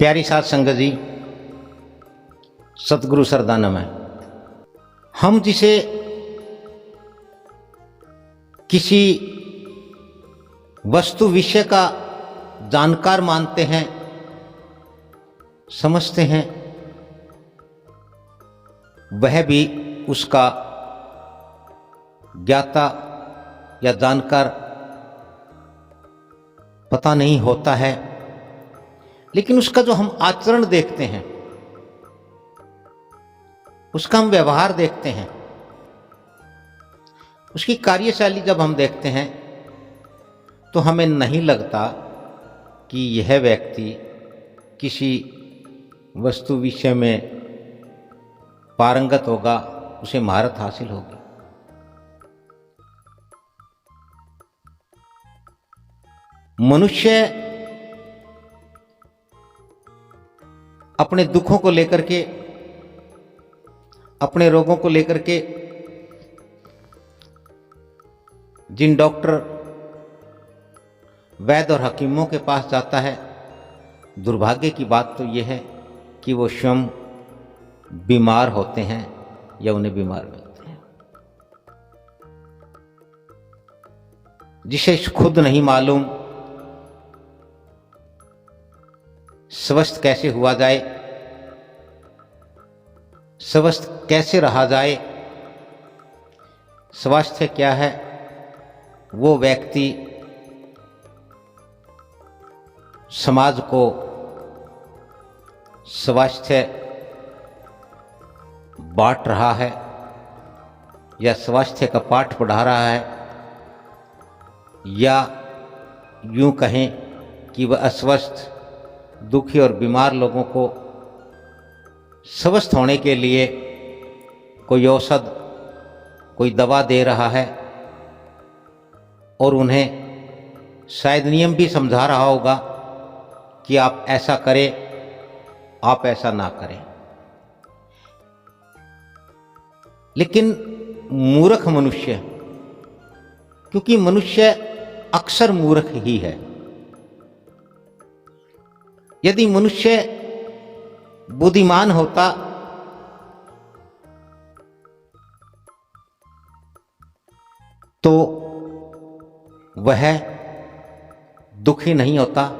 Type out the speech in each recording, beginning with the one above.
प्यारी साध संगत जी, सतगुरु सरदानम है। हम जिसे किसी वस्तु विषय का जानकार मानते हैं, समझते हैं, वह भी उसका ज्ञाता या जानकार पता नहीं होता है। लेकिन उसका जो हम आचरण देखते हैं, उसका हम व्यवहार देखते हैं, उसकी कार्यशैली जब हम देखते हैं तो हमें नहीं लगता कि यह व्यक्ति किसी वस्तु विषय में पारंगत होगा, उसे महारत हासिल होगी। मनुष्य अपने दुखों को लेकर के, अपने रोगों को लेकर के जिन डॉक्टर, वैद्य और हकीमों के पास जाता है, दुर्भाग्य की बात तो यह है कि वो स्वयं बीमार होते हैं या उन्हें बीमार मिलते हैं। जिसे खुद नहीं मालूम स्वस्थ कैसे हुआ जाए, स्वस्थ कैसे रहा जाए, स्वास्थ्य क्या है, वो व्यक्ति समाज को स्वास्थ्य बांट रहा है या स्वास्थ्य का पाठ पढ़ा रहा है, या यूं कहें कि वह अस्वस्थ, दुखी और बीमार लोगों को स्वस्थ होने के लिए कोई औषध, कोई दवा दे रहा है और उन्हें शायद नियम भी समझा रहा होगा कि आप ऐसा करें, आप ऐसा ना करें। लेकिन मूर्ख मनुष्य, क्योंकि मनुष्य अक्सर मूर्ख ही है। यदि मनुष्य बुद्धिमान होता तो वह दुखी नहीं होता,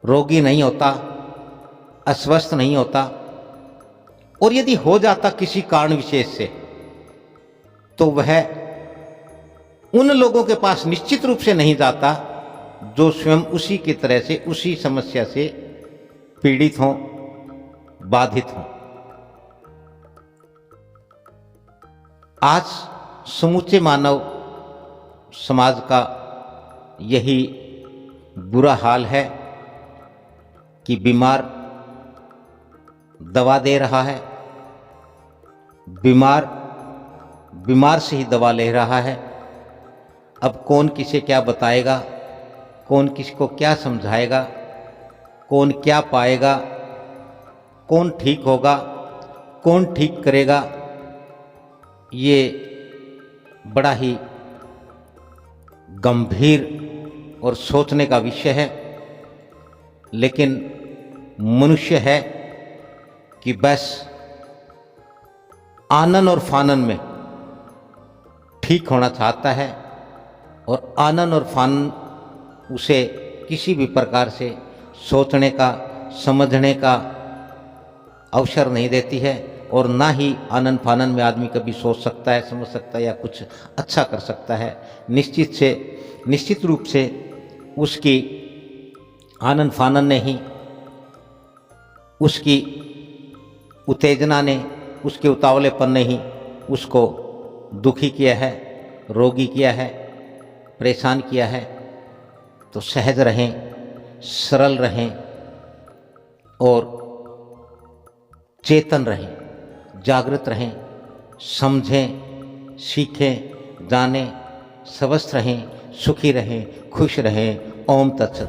रोगी नहीं होता, अस्वस्थ नहीं होता। और यदि हो जाता किसी कारण विशेष से, तो वह उन लोगों के पास निश्चित रूप से नहीं जाता जो स्वयं उसी की तरह से, उसी समस्या से पीड़ित हों, बाधित हों। आज समूचे मानव समाज का यही बुरा हाल है कि बीमार दवा दे रहा है, बीमार से ही दवा ले रहा है। अब कौन किसे क्या बताएगा, कौन किसको क्या समझाएगा, कौन क्या पाएगा, कौन ठीक होगा, कौन ठीक करेगा, ये बड़ा ही गंभीर और सोचने का विषय है। लेकिन मनुष्य है कि बस आनन और फानन में ठीक होना चाहता है, और आनन और फानन उसे किसी भी प्रकार से सोचने का, समझने का अवसर नहीं देती है। और ना ही आनन फानन में आदमी कभी सोच सकता है, समझ सकता है या कुछ अच्छा कर सकता है। निश्चित रूप से उसकी आनन फानन ने ही, उसकी उत्तेजना ने, उसके उतावलेपन ने ही उसको दुखी किया है, रोगी किया है, परेशान किया है। तो सहज रहें, सरल रहें और चेतन रहें, जागृत रहें, समझें, सीखें, जानें, स्वस्थ रहें, सुखी रहें, खुश रहें। ओम तत्सत।